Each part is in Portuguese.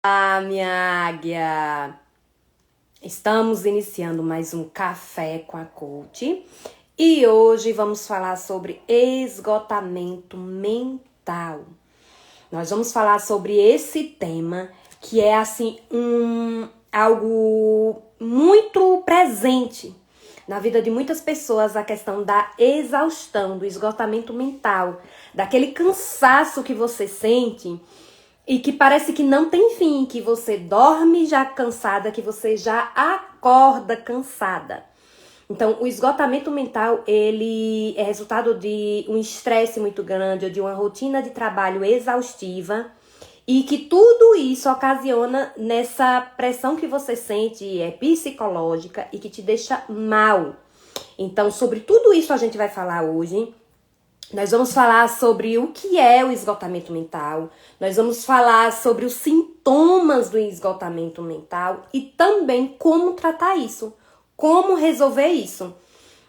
Olá, minha águia! Estamos iniciando mais um Café com a Coach e hoje vamos falar sobre esgotamento mental. Nós vamos falar sobre esse tema que é assim algo muito presente na vida de muitas pessoas, a questão da exaustão, do esgotamento mental, daquele cansaço que você sente e que parece que não tem fim, que você dorme já cansada, que você já acorda cansada. Então, o esgotamento mental, ele é resultado de um estresse muito grande, ou de uma rotina de trabalho exaustiva, e que tudo isso ocasiona nessa pressão que você sente, psicológica, e que te deixa mal. Então, sobre tudo isso a gente vai falar hoje. Nós vamos falar sobre o que é o esgotamento mental, nós vamos falar sobre os sintomas do esgotamento mental e também como tratar isso, como resolver isso.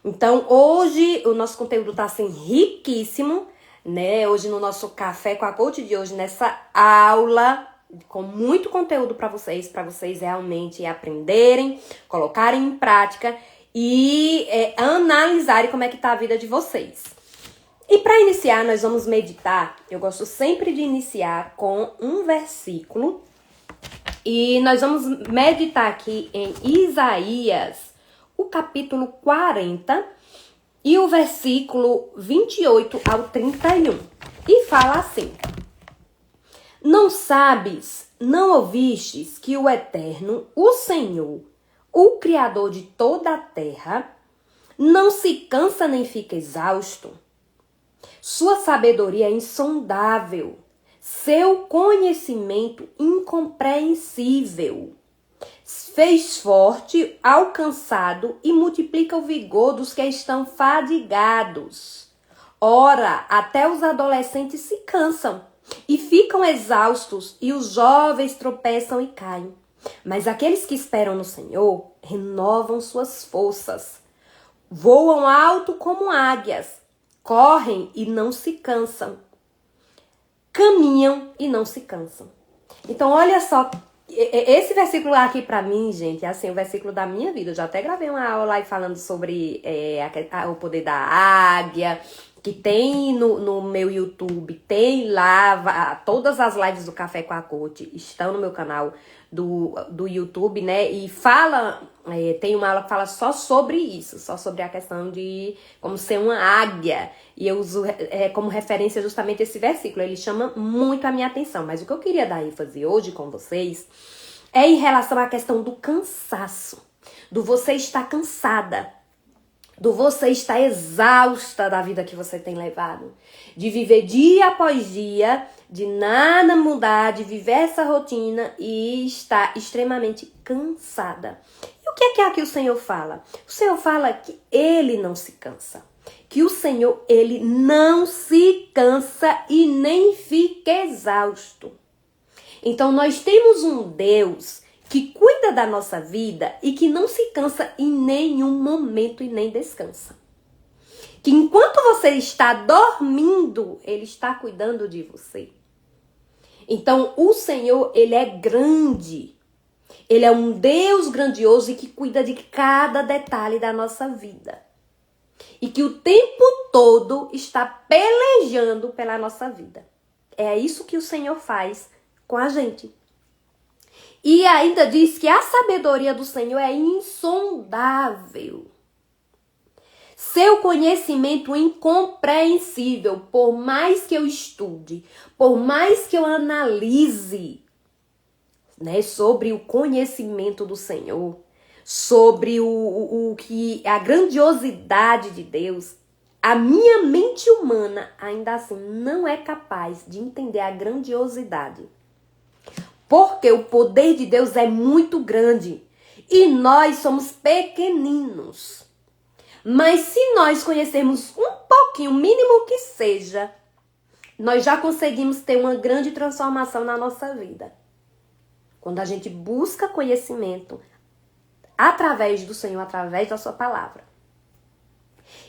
Então, hoje o nosso conteúdo tá assim riquíssimo, né? Hoje no nosso Café com a Coach de hoje, nessa aula com muito conteúdo para vocês realmente aprenderem, colocarem em prática e analisarem como é que tá a vida de vocês. E para iniciar, nós vamos meditar. Eu gosto sempre de iniciar com um versículo. E nós vamos meditar aqui em Isaías, o capítulo 40 e o versículo 28 ao 31. E fala assim: Não sabes, não ouvistes que o Eterno, o Senhor, o Criador de toda a terra, não se cansa nem fica exausto? Sua sabedoria é insondável, seu conhecimento incompreensível. Fez forte ao cansado e multiplica o vigor dos que estão fadigados. Ora, até os adolescentes se cansam e ficam exaustos, e os jovens tropeçam e caem. Mas aqueles que esperam no Senhor renovam suas forças, voam alto como águias. Correm e não se cansam. Caminham e não se cansam. Então, olha só. Esse versículo aqui pra mim, gente, é assim, o versículo da minha vida. Eu já até gravei uma aula aí falando sobre o poder da águia, que tem no meu YouTube, tem lá, todas as lives do Café com a Coach estão no meu canal do YouTube, né? E fala, tem uma aula que fala só sobre isso, só sobre a questão de como ser uma águia. E eu uso como referência justamente esse versículo, ele chama muito a minha atenção. Mas o que eu queria dar ênfase hoje com vocês é em relação à questão do cansaço, do você estar cansada, do você estar exausta da vida que você tem levado, de viver dia após dia, de nada mudar, de viver essa rotina e estar extremamente cansada. E o que é que aqui o Senhor fala? O Senhor fala que Ele não se cansa, que o Senhor, Ele não se cansa e nem fica exausto. Então nós temos um Deus que cuida da nossa vida e que não se cansa em nenhum momento e nem descansa. Que enquanto você está dormindo, Ele está cuidando de você. Então, o Senhor, Ele é grande. Ele é um Deus grandioso e que cuida de cada detalhe da nossa vida. E que o tempo todo está pelejando pela nossa vida. É isso que o Senhor faz com a gente. E ainda diz que a sabedoria do Senhor é insondável. Seu conhecimento incompreensível, por mais que eu estude, por mais que eu analise, né, sobre o conhecimento do Senhor, sobre a grandiosidade de Deus, a minha mente humana ainda assim não é capaz de entender a grandiosidade. Porque o poder de Deus é muito grande e nós somos pequeninos. Mas se nós conhecermos um pouquinho, o mínimo que seja, nós já conseguimos ter uma grande transformação na nossa vida. Quando a gente busca conhecimento através do Senhor, através da sua palavra.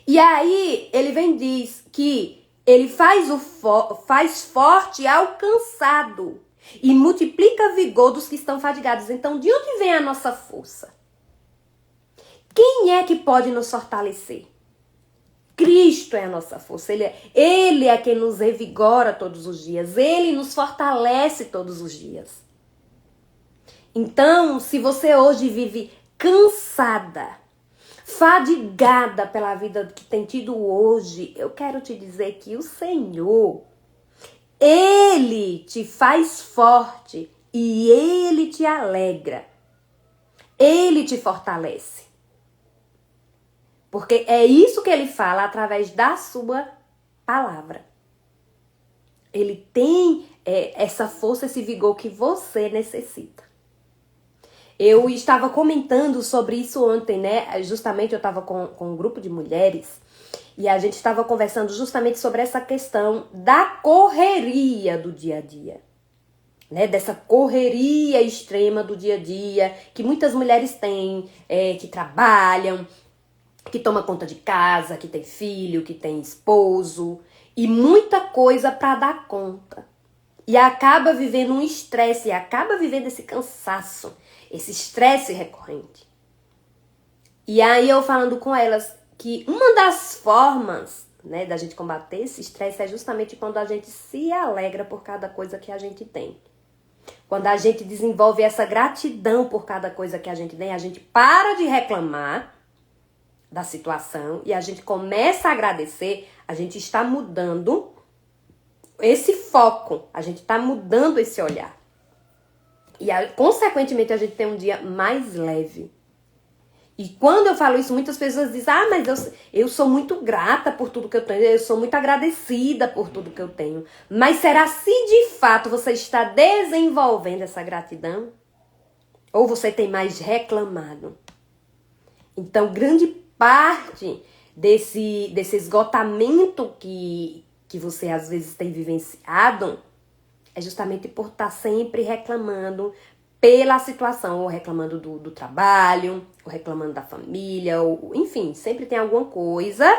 E aí ele vem e diz que ele faz forte ao cansado e multiplica vigor dos que estão fadigados. Então, de onde vem a nossa força? Quem é que pode nos fortalecer? Cristo é a nossa força. Ele é quem nos revigora todos os dias. Ele nos fortalece todos os dias. Então, se você hoje vive cansada, fadigada pela vida que tem tido hoje, eu quero te dizer que o Senhor, Ele te faz forte e Ele te alegra. Ele te fortalece. Porque é isso que Ele fala através da sua palavra. Ele tem essa força, esse vigor que você necessita. Eu estava comentando sobre isso ontem, né? Justamente eu estava com um grupo de mulheres e a gente estava conversando justamente sobre essa questão da correria do dia a dia. Né? Dessa correria extrema do dia a dia que muitas mulheres têm, que trabalham, que toma conta de casa, que tem filho, que tem esposo e muita coisa para dar conta. E acaba vivendo um estresse, e acaba vivendo esse cansaço, esse estresse recorrente. E aí eu falando com elas que uma das formas, né, da gente combater esse estresse é justamente quando a gente se alegra por cada coisa que a gente tem. Quando a gente desenvolve essa gratidão por cada coisa que a gente tem, a gente para de reclamar da situação e a gente começa a agradecer, a gente está mudando esse foco, a gente está mudando esse olhar. E, consequentemente, a gente tem um dia mais leve. E quando eu falo isso, muitas pessoas dizem, mas eu sou muito grata por tudo que eu tenho, eu sou muito agradecida por tudo que eu tenho. Mas será se de fato você está desenvolvendo essa gratidão? Ou você tem mais reclamado? Então, grande parte desse esgotamento que você às vezes tem vivenciado é justamente por estar sempre reclamando pela situação, ou reclamando do trabalho, ou reclamando da família, ou enfim, sempre tem alguma coisa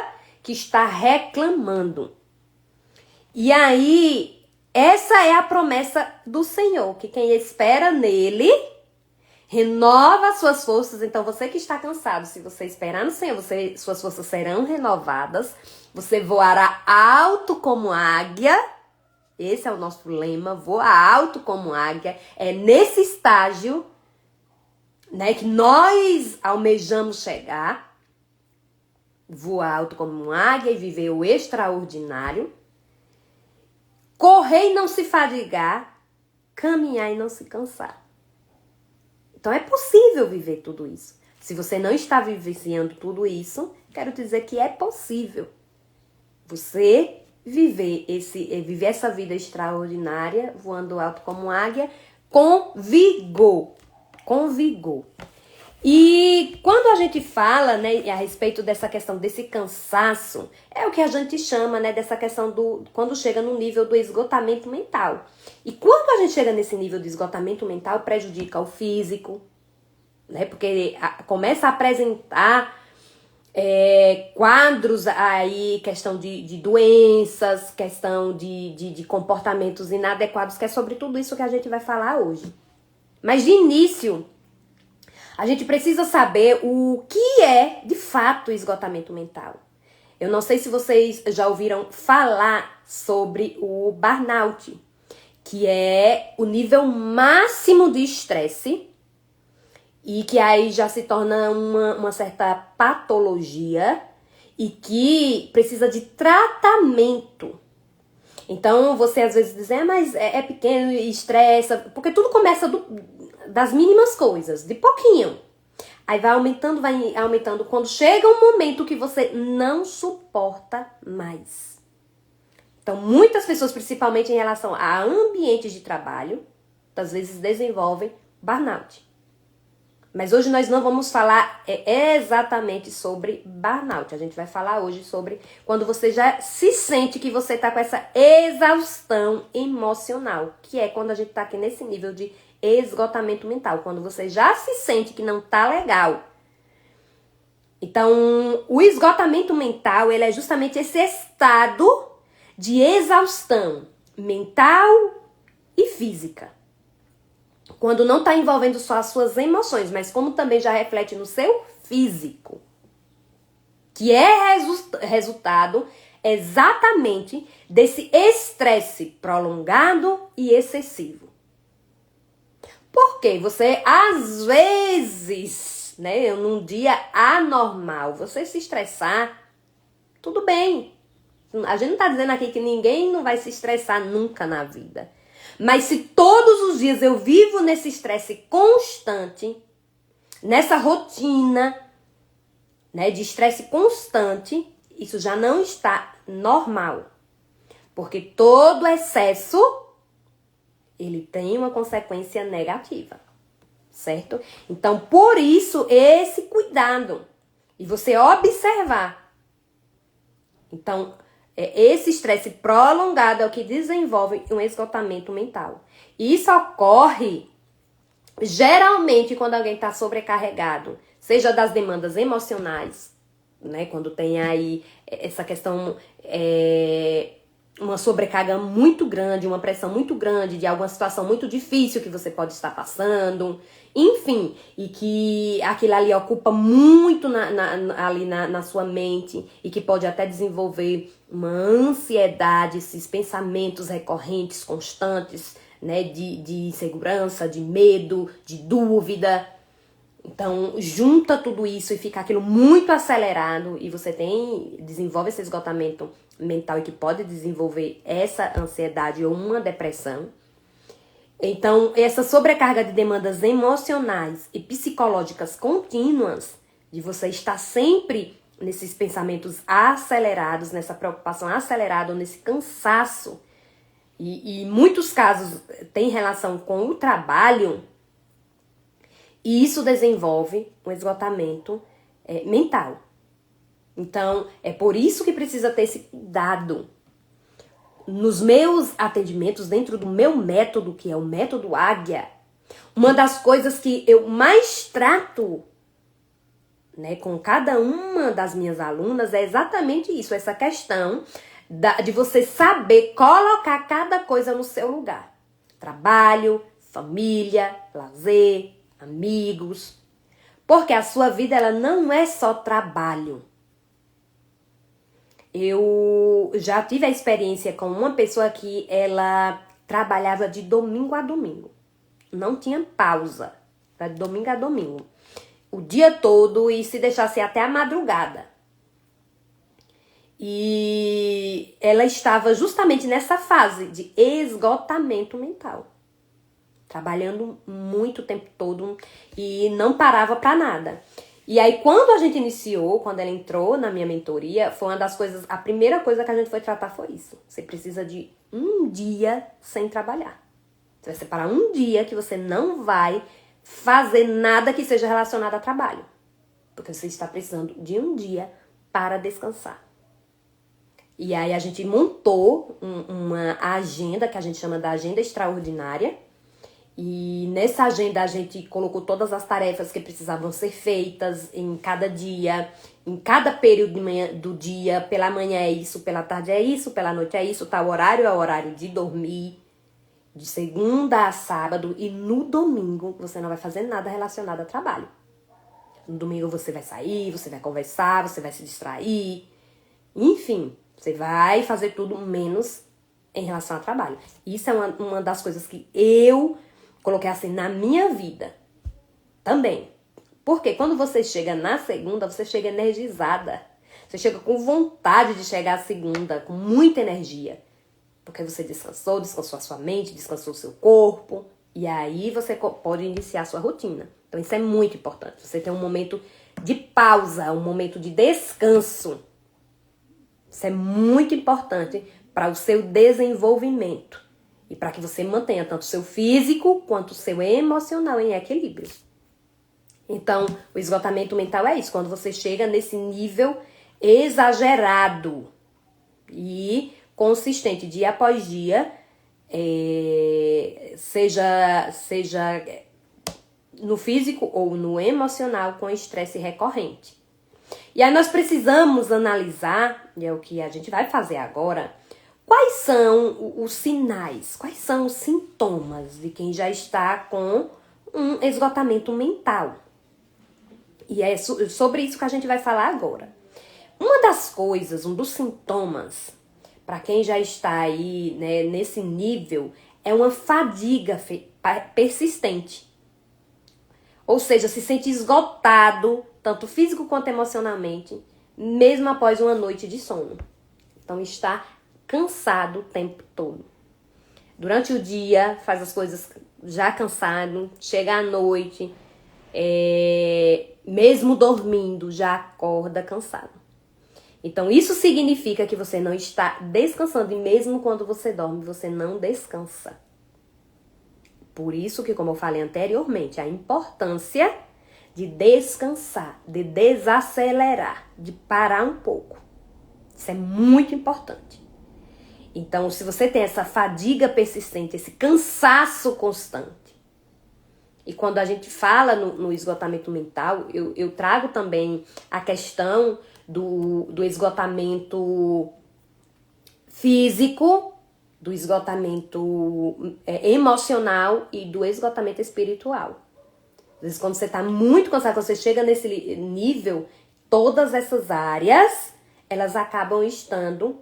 que está reclamando. E aí, essa é a promessa do Senhor, que quem espera nele renova suas forças. Então, você que está cansado, se você esperar no Senhor, suas forças serão renovadas. Você voará alto como águia. Esse é o nosso lema, voar alto como águia. É nesse estágio, né, que nós almejamos chegar. Voar alto como uma águia e viver o extraordinário. Correr e não se fadigar. Caminhar e não se cansar. Então é possível viver tudo isso. Se você não está vivenciando tudo isso, quero dizer que é possível você viver essa vida extraordinária, voando alto como águia, com vigor. Com vigor. E quando a gente fala, né, a respeito dessa questão desse cansaço, é o que a gente chama, né, dessa questão quando chega no nível do esgotamento mental. E quando a gente chega nesse nível de esgotamento mental, prejudica o físico, né, porque começa a apresentar quadros aí, questão de doenças, questão de comportamentos inadequados, que é sobre tudo isso que a gente vai falar hoje. Mas de início, a gente precisa saber o que é, de fato, o esgotamento mental. Eu não sei se vocês já ouviram falar sobre o burnout, que é o nível máximo de estresse e que aí já se torna uma certa patologia e que precisa de tratamento. Então, você às vezes diz, mas é pequeno e estressa, porque tudo começa das mínimas coisas, de pouquinho. Aí vai aumentando, quando chega um momento que você não suporta mais. Então, muitas pessoas, principalmente em relação a ambientes de trabalho, às vezes desenvolvem burnout. Mas hoje nós não vamos falar exatamente sobre burnout. A gente vai falar hoje sobre quando você já se sente que você está com essa exaustão emocional, que é quando a gente está aqui nesse nível de esgotamento mental, quando você já se sente que não tá legal. Então, o esgotamento mental, ele é justamente esse estado de exaustão mental e física. Quando não está envolvendo só as suas emoções, mas como também já reflete no seu físico. Que é resultado exatamente desse estresse prolongado e excessivo. Porque você, às vezes, né, num dia anormal, você se estressar, tudo bem. A gente não tá dizendo aqui que ninguém não vai se estressar nunca na vida. Mas se todos os dias eu vivo nesse estresse constante, nessa rotina, né, de estresse constante, isso já não está normal. Porque todo excesso, ele tem uma consequência negativa, certo? Então, por isso, esse cuidado. E você observar. Então, esse estresse prolongado é o que desenvolve um esgotamento mental. E isso ocorre geralmente quando alguém está sobrecarregado, seja das demandas emocionais, né? Quando tem aí essa questão, uma sobrecarga muito grande, uma pressão muito grande de alguma situação muito difícil que você pode estar passando, enfim, e que aquilo ali ocupa muito ali na sua mente e que pode até desenvolver uma ansiedade, esses pensamentos recorrentes, constantes, né, de insegurança, de medo, de dúvida. Então, junta tudo isso e fica aquilo muito acelerado e você desenvolve esse esgotamento mental e que pode desenvolver essa ansiedade ou uma depressão. Então, essa sobrecarga de demandas emocionais e psicológicas contínuas, de você estar sempre nesses pensamentos acelerados, nessa preocupação acelerada, nesse cansaço, e em muitos casos tem relação com o trabalho, e isso desenvolve um esgotamento mental. Então, é por isso que precisa ter esse cuidado. Nos meus atendimentos, dentro do meu método, que é o método Águia, uma das coisas que eu mais trato, né, com cada uma das minhas alunas é exatamente isso, essa questão de você saber colocar cada coisa no seu lugar. Trabalho, família, lazer, amigos. Porque a sua vida, ela não é só trabalho. Eu já tive a experiência com uma pessoa que ela trabalhava de domingo a domingo. Não tinha pausa. Era de domingo a domingo. O dia todo e se deixasse até a madrugada. E ela estava justamente nessa fase de esgotamento mental. Trabalhando muito o tempo todo e não parava pra nada. E aí, quando a gente iniciou, quando ela entrou na minha mentoria, foi uma das coisas, a primeira coisa que a gente foi tratar foi isso. Você precisa de um dia sem trabalhar. Você vai separar um dia que você não vai fazer nada que seja relacionado a trabalho. Porque você está precisando de um dia para descansar. E aí, a gente montou uma agenda, que a gente chama da agenda extraordinária. E nessa agenda a gente colocou todas as tarefas que precisavam ser feitas em cada dia, em cada período do dia. Pela manhã é isso, pela tarde é isso, pela noite é isso, tal horário é o horário de dormir, de segunda a sábado. E no domingo você não vai fazer nada relacionado a trabalho. No domingo você vai sair, você vai conversar, você vai se distrair. Enfim, você vai fazer tudo menos em relação ao trabalho. Isso é uma das coisas que eu coloquei assim na minha vida também. Porque quando você chega na segunda, você chega energizada. Você chega com vontade de chegar à segunda, com muita energia. Porque você descansou a sua mente, descansou o seu corpo. E aí você pode iniciar a sua rotina. Então isso é muito importante. Você tem um momento de pausa, um momento de descanso. Isso é muito importante para o seu desenvolvimento. E para que você mantenha tanto o seu físico quanto o seu emocional em equilíbrio. Então, o esgotamento mental é isso. Quando você chega nesse nível exagerado e consistente dia após dia, seja no físico ou no emocional, com estresse recorrente. E aí nós precisamos analisar, e é o que a gente vai fazer agora, Quais são os sinais, quais são os sintomas de quem já está com um esgotamento mental? E é sobre isso que a gente vai falar agora. Uma das coisas, um dos sintomas, para quem já está aí, né, nesse nível, é uma fadiga persistente. Ou seja, se sente esgotado, tanto físico quanto emocionalmente, mesmo após uma noite de sono. Então, está cansado o tempo todo. Durante o dia, faz as coisas já cansado, chega à noite, mesmo dormindo, já acorda cansado. Então, isso significa que você não está descansando. E mesmo quando você dorme, você não descansa. Por isso que, como eu falei anteriormente, a importância de descansar, de desacelerar, de parar um pouco. Isso é muito importante. Então, se você tem essa fadiga persistente, esse cansaço constante, e quando a gente fala no esgotamento mental, eu trago também a questão do esgotamento físico, do esgotamento emocional e do esgotamento espiritual. Às vezes, quando você está muito cansado, quando você chega nesse nível, todas essas áreas, elas acabam estando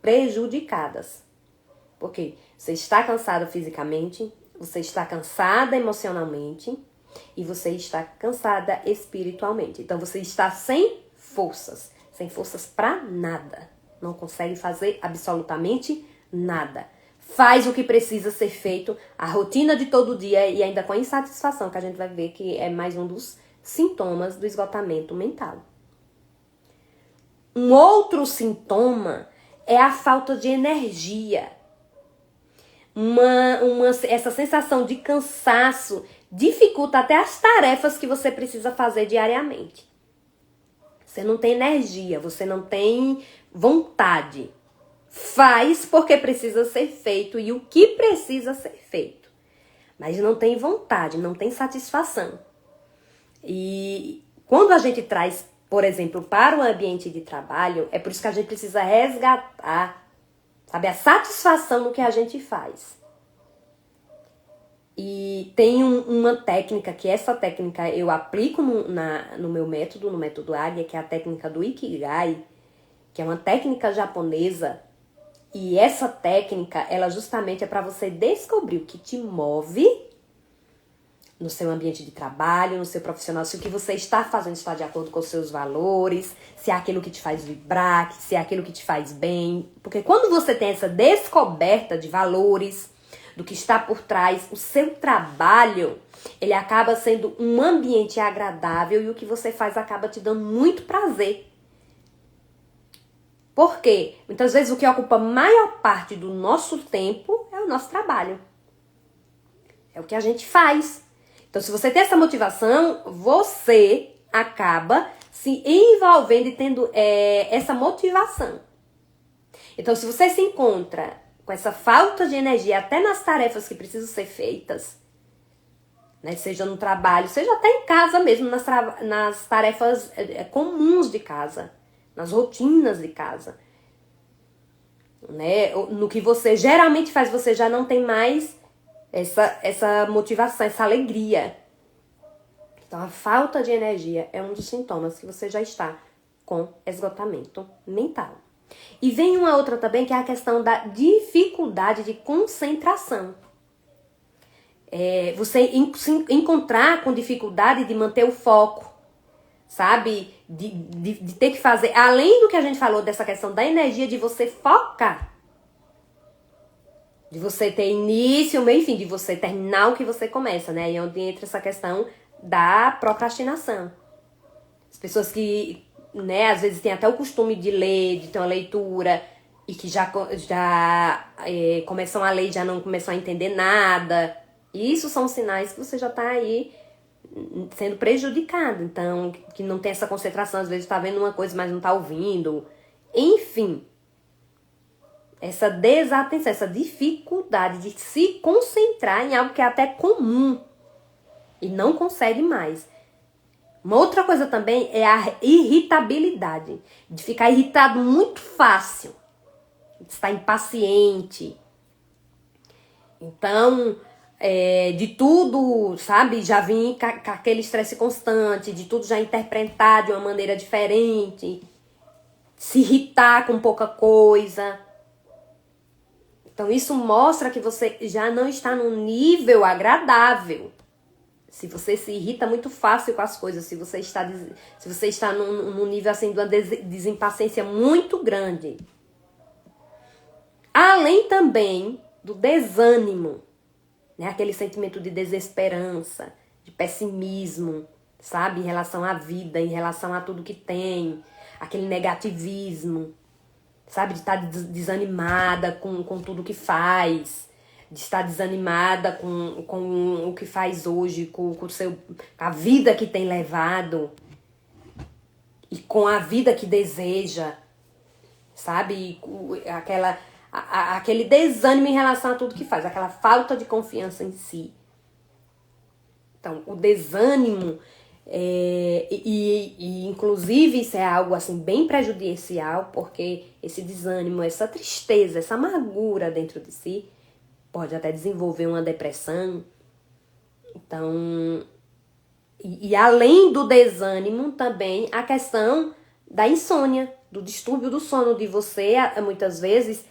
prejudicadas. Porque você está cansado fisicamente, você está cansada emocionalmente e você está cansada espiritualmente. Então, você está sem forças para nada. Não consegue fazer absolutamente nada. Faz o que precisa ser feito, a rotina de todo dia e ainda com a insatisfação, que a gente vai ver que é mais um dos sintomas do esgotamento mental. Um outro sintoma é a falta de energia. Essa sensação de cansaço dificulta até as tarefas que você precisa fazer diariamente. Você não tem energia, você não tem vontade. Faz porque precisa ser feito e o que precisa ser feito. Mas não tem vontade, não tem satisfação. E quando a gente traz, por exemplo, para o ambiente de trabalho, é por isso que a gente precisa resgatar, sabe, a satisfação no que a gente faz. E tem uma técnica, que essa técnica eu aplico no meu método, no método Águia, que é a técnica do Ikigai, que é uma técnica japonesa. E essa técnica, ela justamente é para você descobrir o que te move no seu ambiente de trabalho, no seu profissional, se o que você está fazendo está de acordo com os seus valores, se é aquilo que te faz vibrar, se é aquilo que te faz bem. Porque quando você tem essa descoberta de valores, do que está por trás, o seu trabalho, ele acaba sendo um ambiente agradável e o que você faz acaba te dando muito prazer. Por quê? Muitas vezes o que ocupa a maior parte do nosso tempo é o nosso trabalho. É o que a gente faz. Então, se você tem essa motivação, você acaba se envolvendo e tendo essa motivação. Então, se você se encontra com essa falta de energia até nas tarefas que precisam ser feitas, né, seja no trabalho, seja até em casa mesmo, nas tarefas comuns de casa, nas rotinas de casa, né, no que você geralmente faz, você já não tem mais essa motivação, essa alegria. Então, a falta de energia é um dos sintomas que você já está com esgotamento mental. E vem uma outra também, que é a questão da dificuldade de concentração. Você se encontrar com dificuldade de manter o foco, sabe? De ter que fazer, além do que a gente falou dessa questão da energia, de você focar. De você ter início, meio e fim, de você terminar o que você começa, né? E onde entra essa questão da procrastinação. As pessoas que, né, às vezes tem até o costume de ler, de ter uma leitura, e que já começam a ler e já não começam a entender nada. Isso são sinais que você já está aí sendo prejudicado. Então, que não tem essa concentração, às vezes está vendo uma coisa, mas não está ouvindo. Enfim, essa desatenção, essa dificuldade de se concentrar em algo que é até comum e não consegue mais. Uma outra coisa também é a irritabilidade, de ficar irritado muito fácil. está impaciente. Então, de tudo, sabe, já vim com aquele estresse constante, de tudo já interpretar de uma maneira diferente, se irritar com pouca coisa. Então, isso mostra que você já não está num nível agradável. Se você se irrita muito fácil com as coisas, se você está num nível assim de uma desimpaciência muito grande. Além também do desânimo, né? Aquele sentimento de desesperança, de pessimismo, sabe? Em relação à vida, em relação a tudo que tem, aquele negativismo, sabe? De estar desanimada com tudo que faz, de estar desanimada com o que faz hoje, com a vida que tem levado e com a vida que deseja, sabe? Aquele desânimo em relação a tudo que faz, aquela falta de confiança em si. Então, o desânimo, inclusive isso é algo assim bem prejudicial, porque esse desânimo, essa tristeza, essa amargura dentro de si, pode até desenvolver uma depressão. Então, e além do desânimo, também a questão da insônia, do distúrbio do sono, de você, muitas vezes,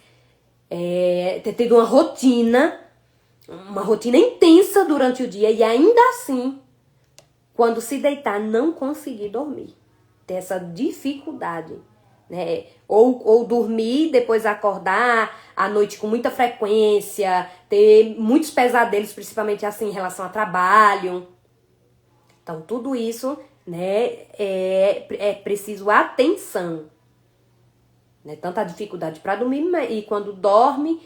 ter tido uma rotina intensa durante o dia e ainda assim, quando se deitar, não conseguir dormir. Ter essa dificuldade, né? Ou dormir, depois acordar à noite com muita frequência, ter muitos pesadelos, principalmente assim em relação ao trabalho. Então, tudo isso, né, é preciso atenção. Né? Tanta dificuldade para dormir, e quando dorme,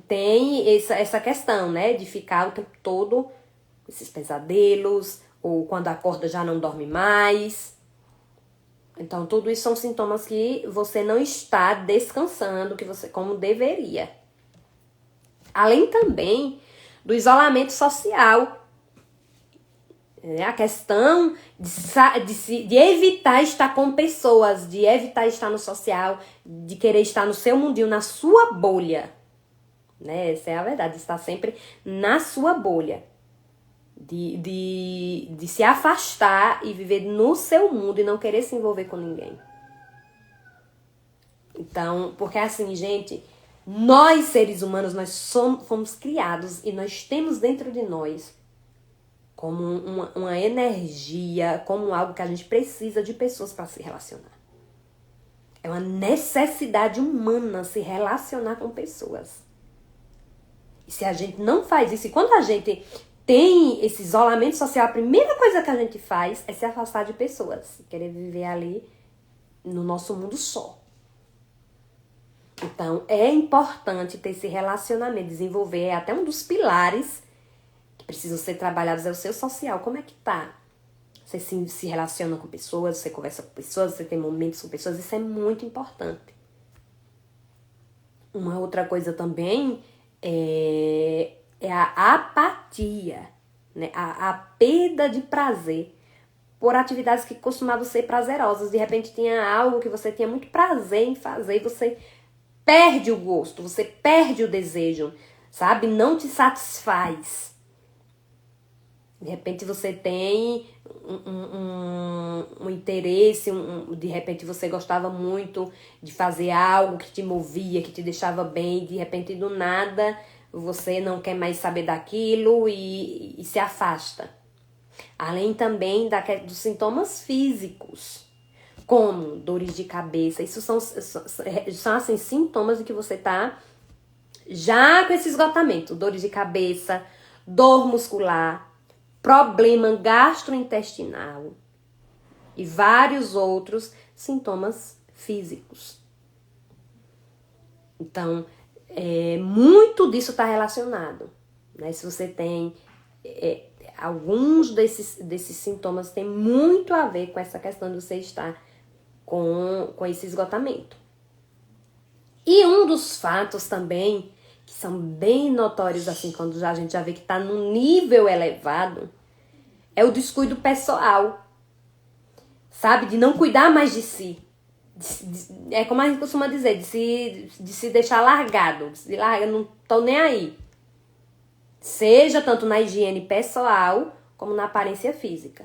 tem essa questão, né, de ficar o tempo todo esses pesadelos, ou quando acorda já não dorme mais. Então, tudo isso são sintomas que você não está descansando como deveria. Além também do isolamento social. A questão de evitar estar com pessoas, de evitar estar no social, de querer estar no seu mundinho, na sua bolha. Né? Essa é a verdade, estar sempre na sua bolha. De se afastar e viver no seu mundo e não querer se envolver com ninguém. Então, porque assim, gente, nós seres humanos, fomos criados e nós temos dentro de nós como uma energia, como algo que a gente precisa de pessoas para se relacionar. É uma necessidade humana se relacionar com pessoas. E se a gente não faz isso, e quando a gente tem esse isolamento social, a primeira coisa que a gente faz é se afastar de pessoas, querer viver ali no nosso mundo só. Então, é importante ter esse relacionamento, desenvolver, é até um dos pilares que precisam ser trabalhados, é o seu social. Como é que tá? Você se relaciona com pessoas, você conversa com pessoas, você tem momentos com pessoas, isso é muito importante. Uma outra coisa também é a apatia, né? A perda de prazer por atividades que costumavam ser prazerosas. De repente tinha algo que você tinha muito prazer em fazer e você perde o gosto, você perde o desejo, sabe? Não te satisfaz. De repente você tem um interesse, de repente você gostava muito de fazer algo que te movia, que te deixava bem, de repente do nada você não quer mais saber daquilo e se afasta. Além também dos sintomas físicos, como dores de cabeça. Isso são assim, sintomas de que você tá já com esse esgotamento. Dores de cabeça, dor muscular, problema gastrointestinal e vários outros sintomas físicos. Então, muito disso está relacionado. Né? Se você tem alguns desses sintomas, tem muito a ver com essa questão de você estar com esse esgotamento. E um dos fatos também, que são bem notórios, assim, quando a gente já vê que está num nível elevado, é o descuido pessoal, sabe? De não cuidar mais de si, É como a gente costuma dizer, de se deixar largado. De larga, não tô nem aí. Seja tanto na higiene pessoal, como na aparência física.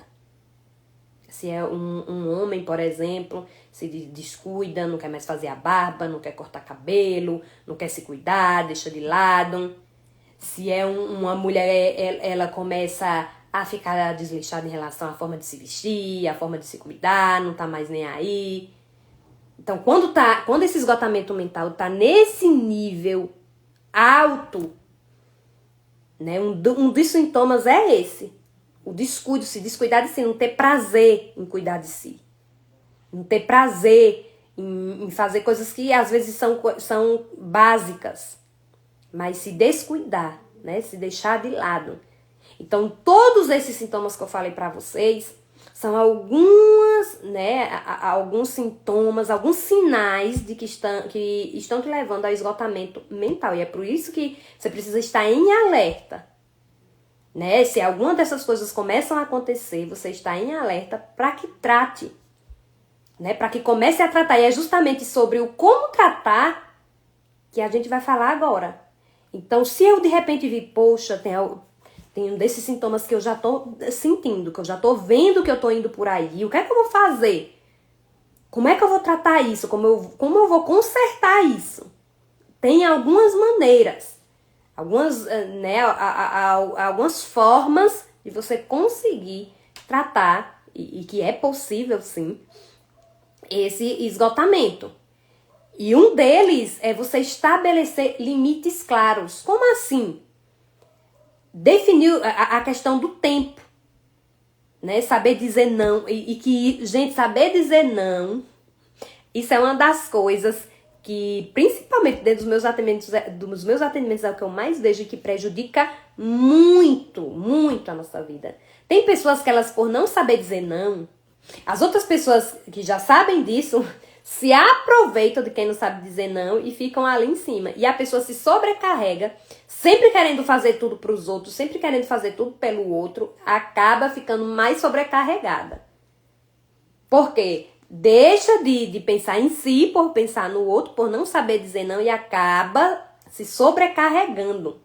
Se é um homem, por exemplo, se descuida, não quer mais fazer a barba, não quer cortar cabelo, não quer se cuidar, deixa de lado. Se é uma mulher, ela começa a ficar desleixada em relação à forma de se vestir, à forma de se cuidar, não tá mais nem aí. Então, quando esse esgotamento mental tá nesse nível alto, né, um dos sintomas é esse. O descuido, se descuidar de si, não ter prazer em cuidar de si. Não ter prazer em fazer coisas que às vezes são básicas. Mas se descuidar, né? Se deixar de lado. Então, todos esses sintomas que eu falei pra vocês são alguns sintomas, alguns sinais de que estão te levando ao esgotamento mental. E é por isso que você precisa estar em alerta. Né? Se alguma dessas coisas começam a acontecer, você está em alerta para que trate. Né? Para que comece a tratar. E é justamente sobre o como tratar que a gente vai falar agora. Então, se eu de repente vi, poxa, tem um desses sintomas que eu já tô sentindo, que eu já tô vendo que eu tô indo por aí, o que é que eu vou fazer? Como é que eu vou tratar isso? Como eu vou consertar isso? Tem algumas maneiras, algumas formas de você conseguir tratar, e que é possível sim, esse esgotamento. E um deles é você estabelecer limites claros. Como assim? Definir a questão do tempo. Né? Saber dizer não. Gente, saber dizer não, isso é uma das coisas que, principalmente dentro dos meus atendimentos é o que eu mais vejo e que prejudica muito, muito a nossa vida. Tem pessoas que elas, por não saber dizer não, as outras pessoas que já sabem disso se aproveitam de quem não sabe dizer não e ficam ali em cima. E a pessoa se sobrecarrega, sempre querendo fazer tudo para os outros, sempre querendo fazer tudo pelo outro, acaba ficando mais sobrecarregada. Por quê? Deixa de pensar em si, por pensar no outro, por não saber dizer não e acaba se sobrecarregando.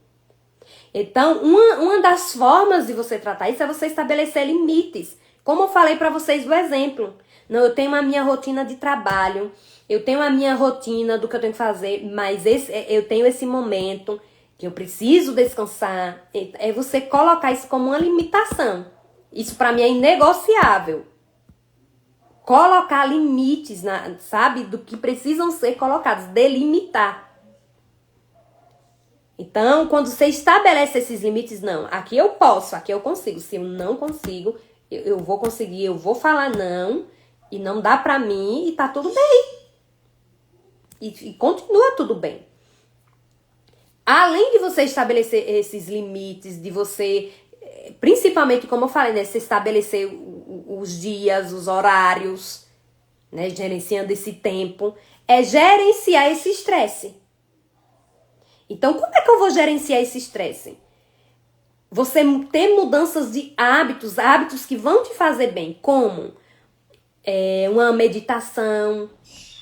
Então, uma das formas de você tratar isso é você estabelecer limites. Como eu falei para vocês do exemplo. Não, eu tenho a minha rotina de trabalho, eu tenho a minha rotina do que eu tenho que fazer, mas eu tenho esse momento que eu preciso descansar. É você colocar isso como uma limitação. Isso para mim é inegociável. Colocar limites, sabe, do que precisam ser colocados, delimitar. Então, quando você estabelece esses limites, não, aqui eu posso, aqui eu consigo. Se eu não consigo, eu vou conseguir, eu vou falar não, e não dá pra mim, e tá tudo bem. E continua tudo bem. Além de você estabelecer esses limites, de você, principalmente, como eu falei, né, você estabelecer os dias, os horários, né, gerenciando esse tempo, é gerenciar esse estresse. Então, como é que eu vou gerenciar esse estresse? Você ter mudanças de hábitos que vão te fazer bem, como uma meditação,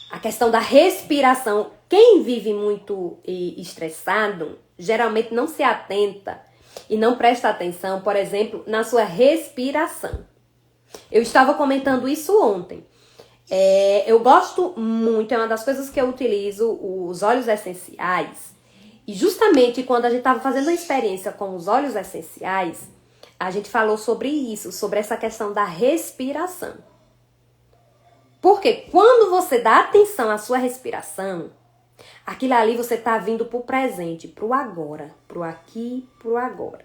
a questão da respiração. Quem vive muito estressado, geralmente não se atenta e não presta atenção, por exemplo, na sua respiração. Eu estava comentando isso ontem. Eu gosto muito, é uma das coisas que eu utilizo, os óleos essenciais. E justamente quando a gente estava fazendo a experiência com os óleos essenciais, a gente falou sobre isso, sobre essa questão da respiração. Porque quando você dá atenção à sua respiração, aquilo ali você está vindo pro presente, pro agora, pro aqui, pro agora.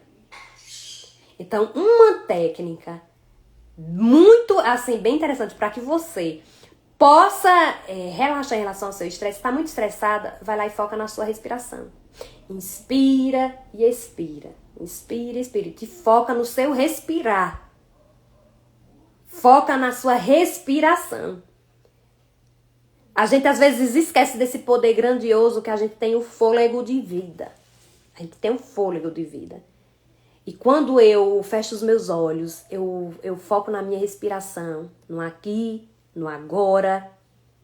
Então, uma técnica muito, assim, bem interessante para que você possa relaxar em relação ao seu estresse. Está muito estressada, vai lá e foca na sua respiração. Inspira e expira. Inspira e expira. Te foca no seu respirar. Foca na sua respiração. A gente às vezes esquece desse poder grandioso que a gente tem, o fôlego de vida. A gente tem um fôlego de vida. E quando eu fecho os meus olhos, eu foco na minha respiração, no aqui, no agora,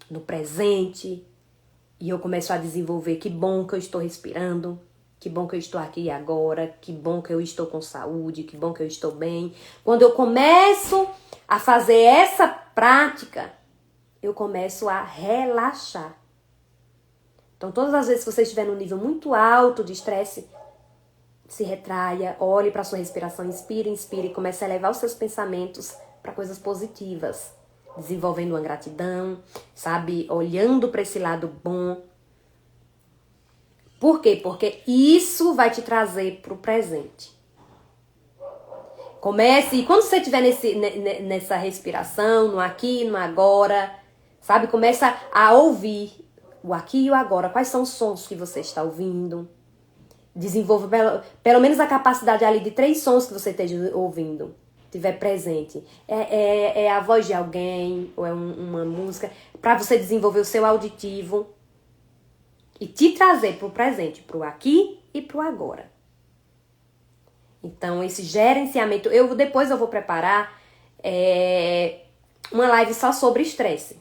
no presente. E eu começo a desenvolver, que bom que eu estou respirando, que bom que eu estou aqui agora, que bom que eu estou com saúde, que bom que eu estou bem. Quando eu começo a fazer essa prática, eu começo a relaxar. Então, todas as vezes que você estiver num nível muito alto de estresse, se retraia, olhe para a sua respiração, inspire, inspire, e comece a elevar os seus pensamentos para coisas positivas, desenvolvendo uma gratidão, sabe? Olhando para esse lado bom. Por quê? Porque isso vai te trazer para o presente. Comece, e quando você estiver nessa respiração, no aqui, no agora, sabe? Começa a ouvir o aqui e o agora. Quais são os sons que você está ouvindo? Desenvolva pelo menos a capacidade ali de 3 sons que você esteja ouvindo, estiver presente. É a voz de alguém, ou é uma música, para você desenvolver o seu auditivo e te trazer para o presente, para o aqui e para o agora. Então, esse gerenciamento, depois eu vou preparar uma live só sobre estresse.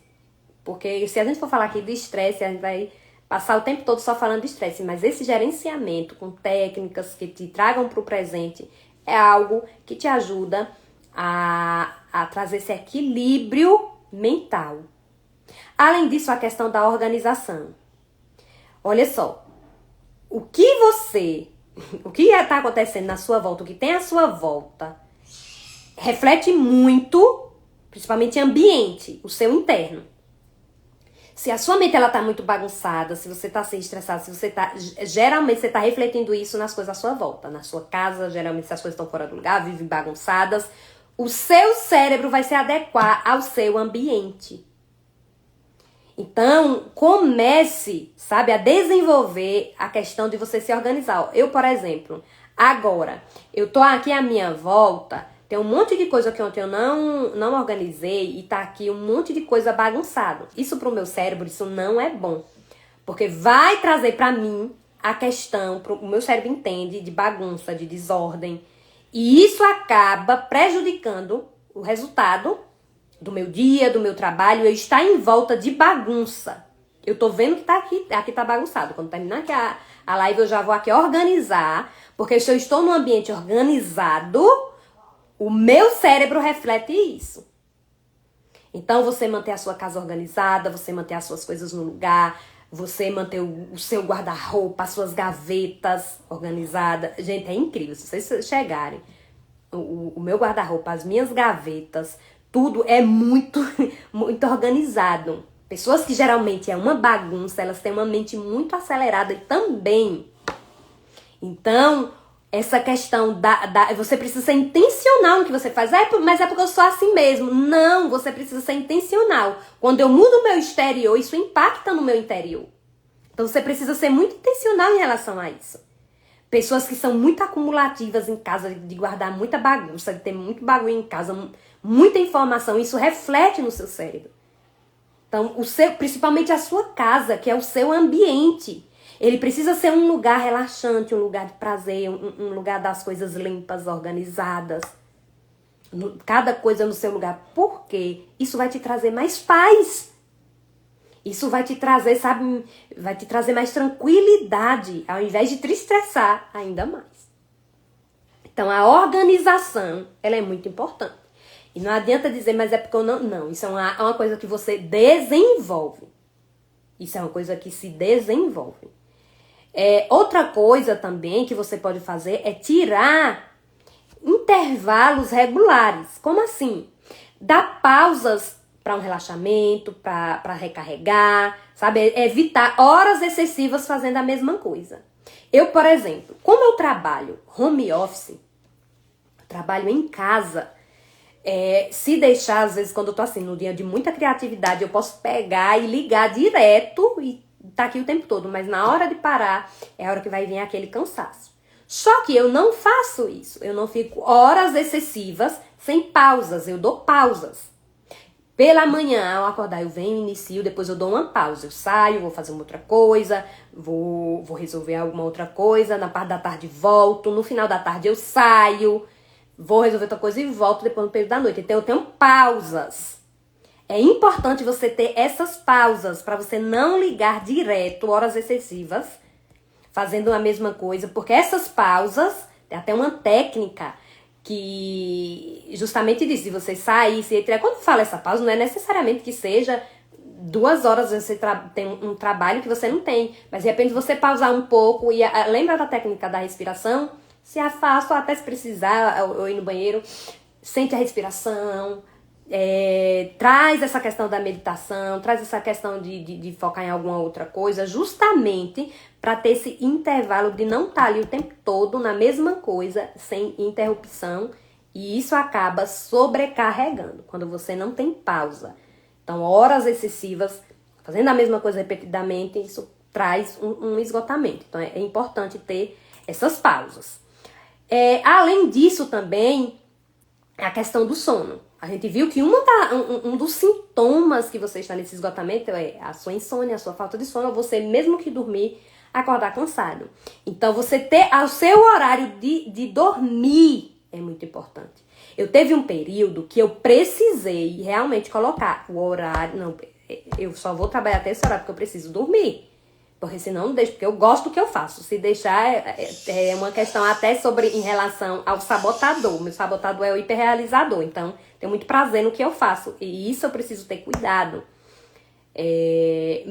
Porque se a gente for falar aqui de estresse, a gente vai passar o tempo todo só falando de estresse. Mas esse gerenciamento com técnicas que te tragam para o presente é algo que te ajuda a trazer esse equilíbrio mental. Além disso, a questão da organização. Olha só, o que está acontecendo na sua volta, o que tem à sua volta, reflete muito, principalmente ambiente, o seu interno. Se a sua mente está muito bagunçada, se você está se estressado, geralmente você está refletindo isso nas coisas à sua volta. Na sua casa, geralmente se as coisas estão fora do lugar, vivem bagunçadas, o seu cérebro vai se adequar ao seu ambiente. Então, comece, sabe, a desenvolver a questão de você se organizar. Eu, por exemplo, agora, eu tô aqui à minha volta, tem um monte de coisa que ontem eu não organizei e tá aqui um monte de coisa bagunçado. Isso pro meu cérebro, isso não é bom. Porque vai trazer pra mim a questão, o meu cérebro entende de bagunça, de desordem. E isso acaba prejudicando o resultado do meu dia, do meu trabalho. Eu estar em volta de bagunça. Eu tô vendo que tá aqui tá bagunçado. Quando terminar aqui a live, eu já vou aqui organizar. Porque se eu estou num ambiente organizado, o meu cérebro reflete isso. Então, você manter a sua casa organizada, você manter as suas coisas no lugar, você manter o seu guarda-roupa, as suas gavetas organizadas. Gente, é incrível. Se vocês chegarem, o meu guarda-roupa, as minhas gavetas, tudo é muito, muito organizado. Pessoas que geralmente é uma bagunça, elas têm uma mente muito acelerada e também. Então, essa questão você precisa ser intencional no que você faz. Mas é porque eu sou assim mesmo. Não, você precisa ser intencional. Quando eu mudo o meu exterior, isso impacta no meu interior. Então você precisa ser muito intencional em relação a isso. Pessoas que são muito acumulativas em casa, de guardar muita bagunça, de ter muito bagulho em casa, muita informação, isso reflete no seu cérebro. Então, principalmente a sua casa, que é o seu ambiente. Ele precisa ser um lugar relaxante, um lugar de prazer, um lugar das coisas limpas, organizadas. Cada coisa no seu lugar. Por quê? Isso vai te trazer mais paz. Isso vai te trazer, sabe, vai te trazer mais tranquilidade, ao invés de te estressar ainda mais. Então, a organização, ela é muito importante. E não adianta dizer, mas é porque eu não... Não, isso é uma coisa que você desenvolve. Isso é uma coisa que se desenvolve. Outra coisa também que você pode fazer é tirar intervalos regulares. Como assim? Dar pausas para um relaxamento, para recarregar, sabe? Evitar horas excessivas fazendo a mesma coisa. Eu, por exemplo, como eu trabalho home office, trabalho em casa, se deixar, às vezes, quando eu tô assim, no dia de muita criatividade, eu posso pegar e ligar direto e tá aqui o tempo todo, mas na hora de parar, é a hora que vai vir aquele cansaço. Só que eu não faço isso, eu não fico horas excessivas sem pausas, eu dou pausas. Pela manhã, ao acordar, eu venho, inicio, depois eu dou uma pausa, eu saio, vou fazer uma outra coisa, vou resolver alguma outra coisa, na parte da tarde volto, no final da tarde eu saio, vou resolver outra coisa e volto depois no período da noite. Então eu tenho pausas. É importante você ter essas pausas para você não ligar direto horas excessivas, fazendo a mesma coisa, porque essas pausas, tem até uma técnica que justamente diz, se você sair, se entrar, quando fala essa pausa, não é necessariamente que seja 2 horas você tem um trabalho que você não tem, mas de repente você pausar um pouco e lembra da técnica da respiração? Se afasta, ou até se precisar, ou ir no banheiro, sente a respiração, traz essa questão da meditação, traz essa questão de focar em alguma outra coisa, justamente para ter esse intervalo de não estar ali o tempo todo na mesma coisa, sem interrupção, e isso acaba sobrecarregando, quando você não tem pausa. Então, horas excessivas, fazendo a mesma coisa repetidamente, isso traz um esgotamento. Então, é importante ter essas pausas. Além disso, também, a questão do sono. A gente viu que um dos sintomas que você está nesse esgotamento é a sua insônia, a sua falta de sono, ou você, mesmo que dormir, acordar cansado. Então, você ter o seu horário de dormir é muito importante. Eu teve um período que eu precisei realmente colocar o horário. Não, eu só vou trabalhar até esse horário porque eu preciso dormir. Porque senão não deixo, porque eu gosto do que eu faço. Se deixar, é uma questão até em relação ao sabotador. Meu sabotador é o hiperrealizador. Então, tenho muito prazer no que eu faço. E isso eu preciso ter cuidado.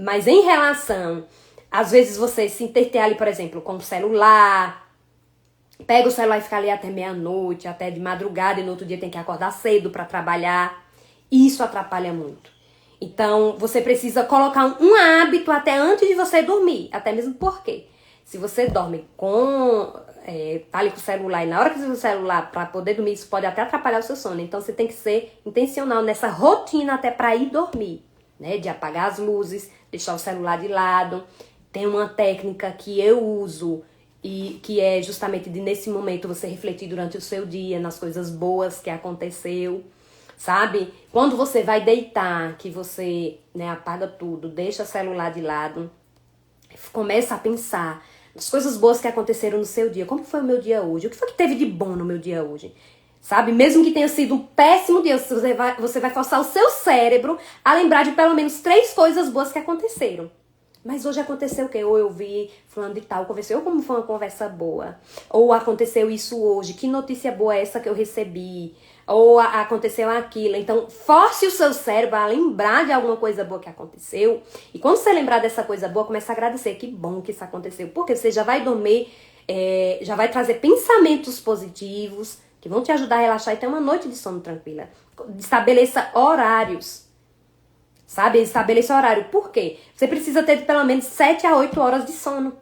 Mas em relação, às vezes você se entreter ali, por exemplo, com o celular, pega o celular e fica ali até meia-noite, até de madrugada, e no outro dia tem que acordar cedo para trabalhar. Isso atrapalha muito. Então, você precisa colocar um hábito até antes de você dormir. Até mesmo porque, se você dorme tá ali com o celular, e na hora que você usa o celular para poder dormir, isso pode até atrapalhar o seu sono. Então, você tem que ser intencional nessa rotina até para ir dormir, né? De apagar as luzes, deixar o celular de lado. Tem uma técnica que eu uso, e que é justamente nesse momento você refletir durante o seu dia nas coisas boas que aconteceu, sabe? Quando você vai deitar, que você, né, apaga tudo, deixa o celular de lado, começa a pensar nas coisas boas que aconteceram no seu dia. Como foi o meu dia hoje? O que foi que teve de bom no meu dia hoje? Sabe? Mesmo que tenha sido um péssimo dia, você vai forçar o seu cérebro a lembrar de pelo menos 3 coisas boas que aconteceram. Mas hoje aconteceu o quê? Ou eu vi fulano de tal, conversei, ou como foi uma conversa boa. Ou aconteceu isso hoje, que notícia boa é essa que eu recebi? Ou aconteceu aquilo. Então, force o seu cérebro a lembrar de alguma coisa boa que aconteceu. E quando você lembrar dessa coisa boa, começa a agradecer. Que bom que isso aconteceu. Porque você já vai dormir, já vai trazer pensamentos positivos, que vão te ajudar a relaxar e ter uma noite de sono tranquila. Estabeleça horários. Sabe? Estabeleça horário. Por quê? Você precisa ter pelo menos 7 a 8 horas de sono.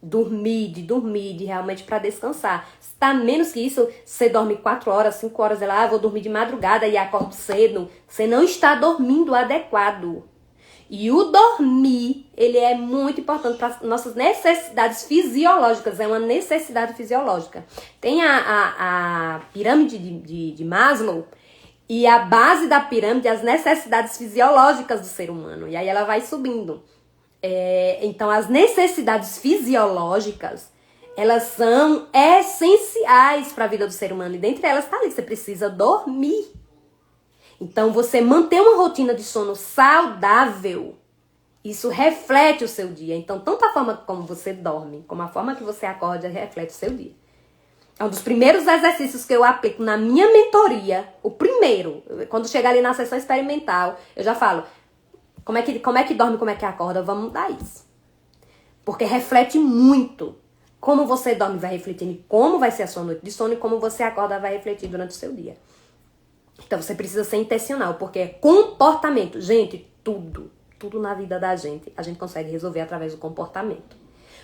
Dormir, de realmente para descansar. Se tá menos que isso, você dorme 4 horas, 5 horas, vou dormir de madrugada e acordo cedo. Você não está dormindo adequado. E o dormir, ele é muito importante para nossas necessidades fisiológicas. É uma necessidade fisiológica. Tem a pirâmide de Maslow. E a base da pirâmide é as necessidades fisiológicas do ser humano. E aí ela vai subindo. Então, as necessidades fisiológicas, elas são essenciais para a vida do ser humano. E dentre elas está ali, você precisa dormir. Então, você manter uma rotina de sono saudável, isso reflete o seu dia. Então, tanto a forma como você dorme, como a forma que você acorda, reflete o seu dia. É um dos primeiros exercícios que eu aplico na minha mentoria. O primeiro, quando chegar ali na sessão experimental, eu já falo, como é que dorme, como é que acorda, vamos mudar isso. Porque reflete muito. Como você dorme vai refletir em como vai ser a sua noite de sono e como você acorda vai refletir durante o seu dia. Então você precisa ser intencional, porque é comportamento. Gente, tudo na vida da gente, a gente consegue resolver através do comportamento.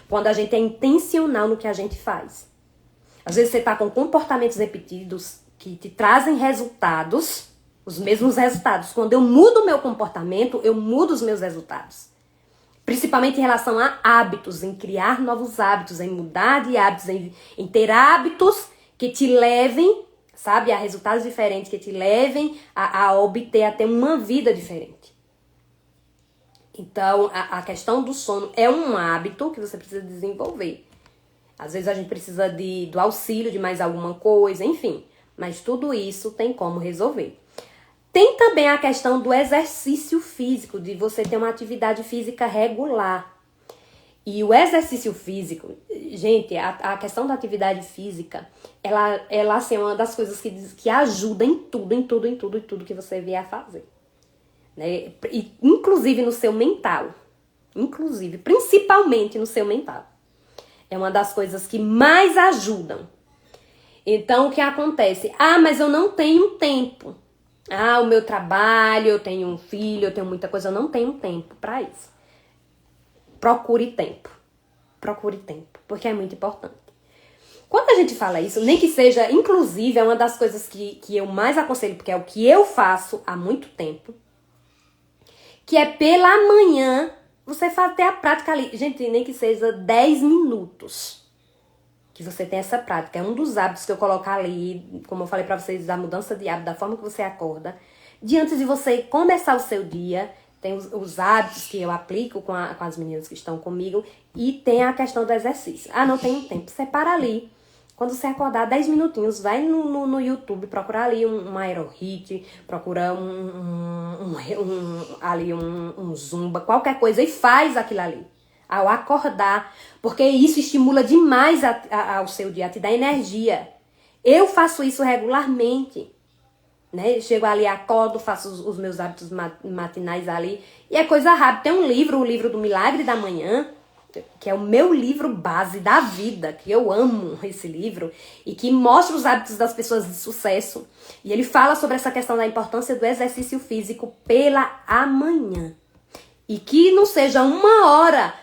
Quando a gente é intencional no que a gente faz. Às vezes você está com comportamentos repetidos que te trazem resultados, os mesmos resultados. Quando eu mudo o meu comportamento, eu mudo os meus resultados. Principalmente em relação a hábitos, em criar novos hábitos, em mudar de hábitos, em ter hábitos que te levem, sabe, a resultados diferentes, que te levem a obter, a ter uma vida diferente. Então, a questão do sono é um hábito que você precisa desenvolver. Às vezes a gente precisa do auxílio de mais alguma coisa, enfim. Mas tudo isso tem como resolver. Tem também a questão do exercício físico, de você ter uma atividade física regular. E o exercício físico, gente, a questão da atividade física, ela assim, é uma das coisas que ajuda em tudo que você vier a fazer. Né? E, inclusive no seu mental. Inclusive, principalmente no seu mental. É uma das coisas que mais ajudam. Então, o que acontece? Ah, mas eu não tenho tempo. Ah, o meu trabalho, eu tenho um filho, eu tenho muita coisa, eu não tenho tempo para isso. Procure tempo. Procure tempo, porque é muito importante. Quando a gente fala isso, nem que seja, inclusive, é uma das coisas que eu mais aconselho, porque é o que eu faço há muito tempo, que é pela manhã você fazer a prática ali. Gente, nem que seja 10 minutos que você tem essa prática. É um dos hábitos que eu coloco ali, como eu falei pra vocês, da mudança de hábito, da forma que você acorda. De antes de você começar o seu dia, tem os hábitos que eu aplico com as meninas que estão comigo, e tem a questão do exercício. Ah, não tenho tempo. Separa ali. Quando você acordar, 10 minutinhos, vai no YouTube, procura ali um aerohit, procura um zumba, qualquer coisa, e faz aquilo ali. Ao acordar, porque isso estimula demais ao seu dia, te dá energia. Eu faço isso regularmente, né? Chego ali, acordo, faço os meus hábitos matinais ali, e é coisa rápida. Tem um livro, o livro do Milagre da Manhã, que é o meu livro base da vida, que eu amo esse livro, e que mostra os hábitos das pessoas de sucesso. E ele fala sobre essa questão da importância do exercício físico pela manhã. E que não seja 1 hora.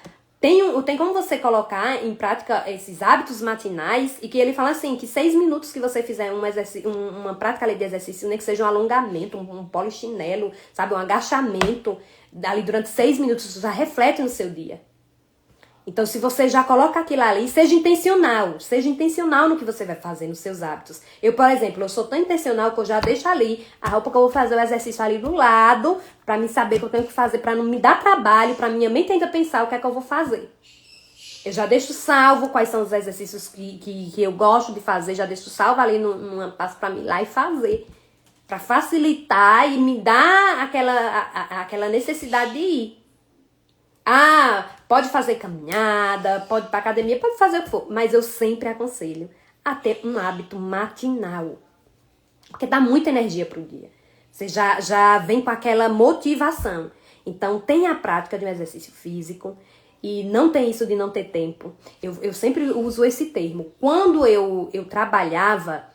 Tem como você colocar em prática esses hábitos matinais, e que ele fala assim, que 6 minutos que você fizer uma prática ali de exercício, nem que seja um alongamento, um polichinelo, sabe, um agachamento, ali durante 6 minutos, isso já reflete no seu dia. Então, se você já coloca aquilo ali, seja intencional no que você vai fazer, nos seus hábitos. Eu, por exemplo, eu sou tão intencional que eu já deixo ali a roupa que eu vou fazer o exercício ali do lado, pra mim saber que eu tenho que fazer, pra não me dar trabalho, pra minha mente ainda pensar o que é que eu vou fazer. Eu já deixo salvo quais são os exercícios que eu gosto de fazer, já deixo salvo ali numa pasta pra mim ir lá e fazer. Pra facilitar e me dar aquela necessidade de ir. Ah, pode fazer caminhada, pode ir pra academia, pode fazer o que for. Mas eu sempre aconselho a ter um hábito matinal. Porque dá muita energia pro dia. Você já vem com aquela motivação. Então, tem a prática de um exercício físico. E não tem isso de não ter tempo. Eu sempre uso esse termo. Quando eu trabalhava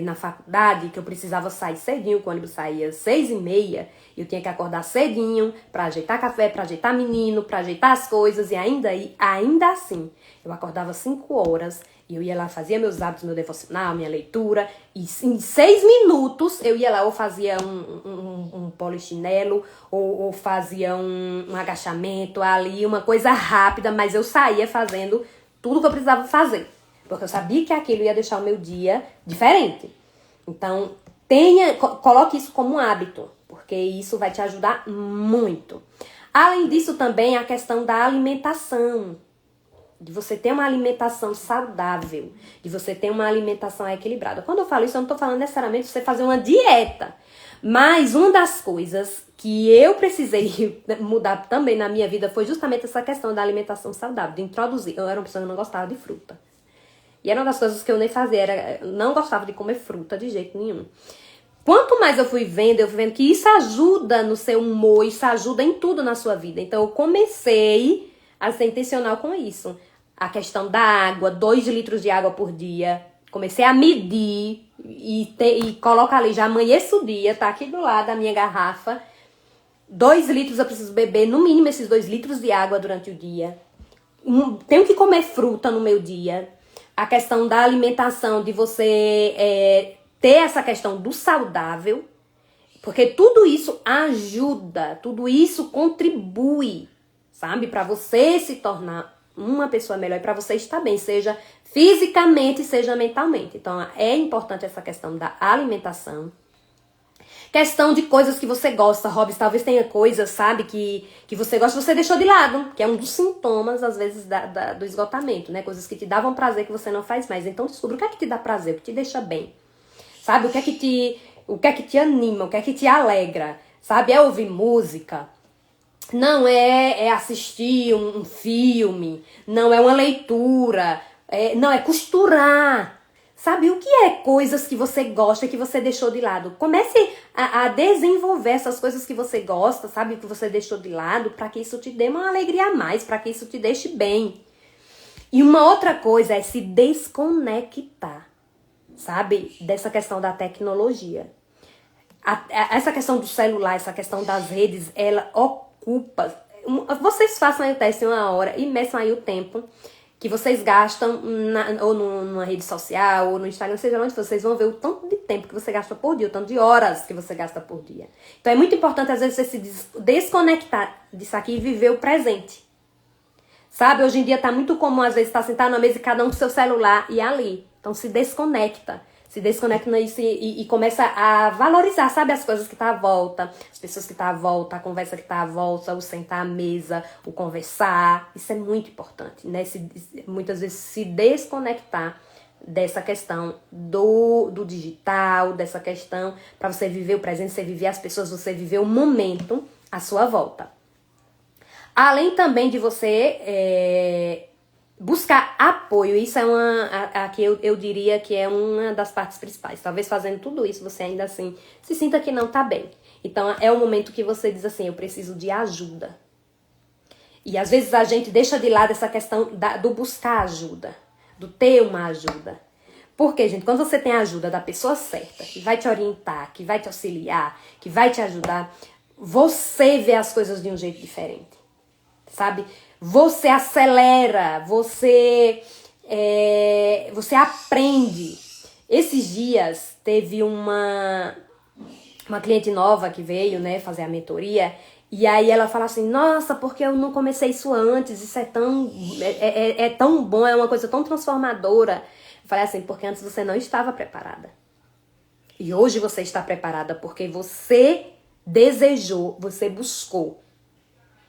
na faculdade, que eu precisava sair cedinho, o ônibus saía 6h30, eu tinha que acordar cedinho pra ajeitar café, pra ajeitar menino, pra ajeitar as coisas, e ainda assim, eu acordava 5 horas, e eu ia lá, fazia meus hábitos, meu devocional, minha leitura, e em 6 minutos eu ia lá, ou fazia um polichinelo, ou fazia um agachamento ali, uma coisa rápida, mas eu saía fazendo tudo que eu precisava fazer. Porque eu sabia que aquilo ia deixar o meu dia diferente. Então, coloque isso como um hábito, porque isso vai te ajudar muito. Além disso, também a questão da alimentação. De você ter uma alimentação saudável, de você ter uma alimentação equilibrada. Quando eu falo isso, eu não estou falando necessariamente de você fazer uma dieta. Mas uma das coisas que eu precisei mudar também na minha vida foi justamente essa questão da alimentação saudável, de introduzir. Eu era uma pessoa que não gostava de fruta. E era uma das coisas que eu nem fazia, não gostava de comer fruta de jeito nenhum. Quanto mais eu fui vendo que isso ajuda no seu humor, isso ajuda em tudo na sua vida. Então eu comecei a ser intencional com isso. A questão da água, 2 litros de água por dia. Comecei a medir e coloco ali, já amanheço o dia, tá aqui do lado da minha garrafa. 2 litros eu preciso beber, no mínimo esses 2 litros de água durante o dia. Tenho que comer fruta no meu dia. A questão da alimentação, de você ter essa questão do saudável, porque tudo isso ajuda, tudo isso contribui, sabe? Para você se tornar uma pessoa melhor e para você estar bem, seja fisicamente, seja mentalmente. Então, é importante essa questão da alimentação. Questão de coisas que você gosta, hobbies, talvez tenha coisas, sabe, que você gosta, você deixou de lado, que é um dos sintomas, às vezes, do esgotamento, né? Coisas que te davam prazer que você não faz mais. Então, descubra o que é que te dá prazer, o que te deixa bem, sabe? O que é que O que é que te anima? O que é que te alegra? Sabe? É ouvir música. Não é assistir um filme. Não é uma leitura. Não, é costurar. Sabe o que é coisas que você gosta, que você deixou de lado? Comece a desenvolver essas coisas que você gosta, sabe? Que você deixou de lado, para que isso te dê uma alegria a mais, para que isso te deixe bem. E uma outra coisa é se desconectar, sabe? Dessa questão da tecnologia. Essa questão do celular, essa questão das redes, ela ocupa. Vocês façam aí o teste uma hora e meçam aí o tempo que vocês gastam ou numa rede social, ou no Instagram, seja onde vocês vão ver o tanto de tempo que você gasta por dia, o tanto de horas que você gasta por dia. Então é muito importante, às vezes, você se desconectar disso aqui e viver o presente. Sabe, hoje em dia tá muito comum, às vezes, estar sentado na mesa e cada um com seu celular e ali. Então se desconecta. Se desconecta nisso e começa a valorizar, sabe, as coisas que tá à volta, as pessoas que tá à volta, a conversa que tá à volta, o sentar à mesa, o conversar. Isso é muito importante, né? Muitas vezes se desconectar dessa questão do digital, dessa questão para você viver o presente, você viver as pessoas, você viver o momento à sua volta. Além também de você buscar apoio, isso é aqui eu diria que é uma das partes principais. Talvez fazendo tudo isso, você ainda assim se sinta que não tá bem. Então é o momento que você diz assim, eu preciso de ajuda. E às vezes a gente deixa de lado essa questão do buscar ajuda, do ter uma ajuda. Porque, gente, quando você tem a ajuda da pessoa certa, que vai te orientar, que vai te auxiliar, que vai te ajudar, você vê as coisas de um jeito diferente. Sabe? Você acelera, você aprende. Esses dias teve uma cliente nova que veio, né, fazer a mentoria, e aí ela fala assim, nossa, porque eu não comecei isso antes, isso é tão bom, é uma coisa tão transformadora. Eu falei assim, porque antes você não estava preparada. E hoje você está preparada porque você desejou, você buscou.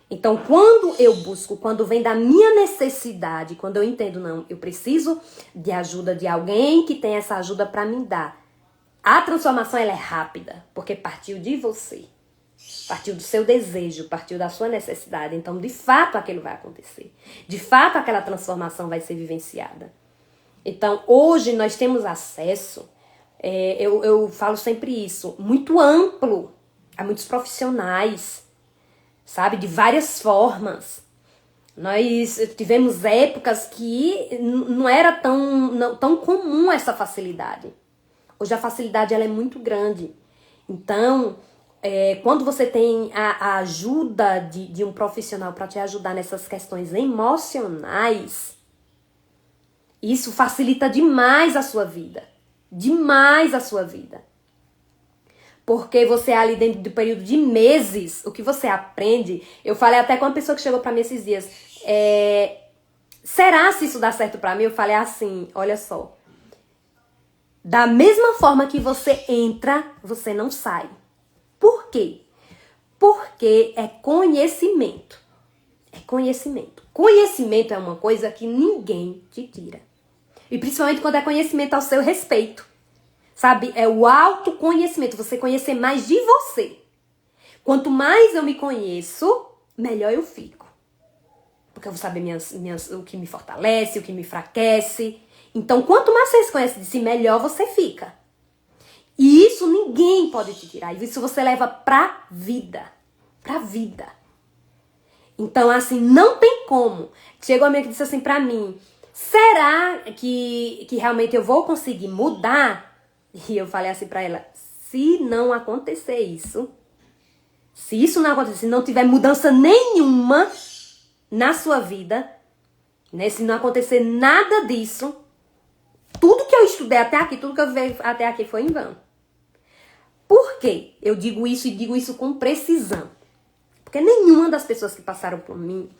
Então, quando eu busco, quando vem da minha necessidade, quando eu entendo, não, eu preciso de ajuda de alguém que tem essa ajuda para me dar. A transformação, ela é rápida, porque partiu de você. Partiu do seu desejo, partiu da sua necessidade. Então, de fato, aquilo vai acontecer. De fato, aquela transformação vai ser vivenciada. Então, hoje nós temos acesso, eu falo sempre isso, muito amplo a muitos profissionais, sabe, de várias formas. Nós tivemos épocas que não era tão comum essa facilidade. Hoje a facilidade ela é muito grande. Então, quando você tem a ajuda de um profissional para te ajudar nessas questões emocionais, isso facilita demais a sua vida. Demais a sua vida. Porque você ali dentro do período de meses, o que você aprende... Eu falei até com uma pessoa que chegou pra mim esses dias. Será se isso dá certo pra mim? Eu falei assim, olha só. Da mesma forma que você entra, você não sai. Por quê? Porque é conhecimento. É conhecimento. Conhecimento é uma coisa que ninguém te tira. E principalmente quando é conhecimento ao seu respeito. Sabe, é o autoconhecimento, você conhecer mais de você. Quanto mais eu me conheço, melhor eu fico. Porque eu vou saber o que me fortalece, o que me enfraquece. Então, quanto mais você se conhece de si, melhor você fica. E isso ninguém pode te tirar. Isso você leva pra vida. Pra vida. Então, assim, não tem como. Chegou a minha que disse assim pra mim, será que realmente eu vou conseguir mudar? E eu falei assim pra ela, se não acontecer isso, se isso não acontecer, se não tiver mudança nenhuma na sua vida, né, se não acontecer nada disso, tudo que eu estudei até aqui, tudo que eu vi até aqui foi em vão. Por quê? Eu digo isso e digo isso com precisão. Porque nenhuma das pessoas que passaram por mim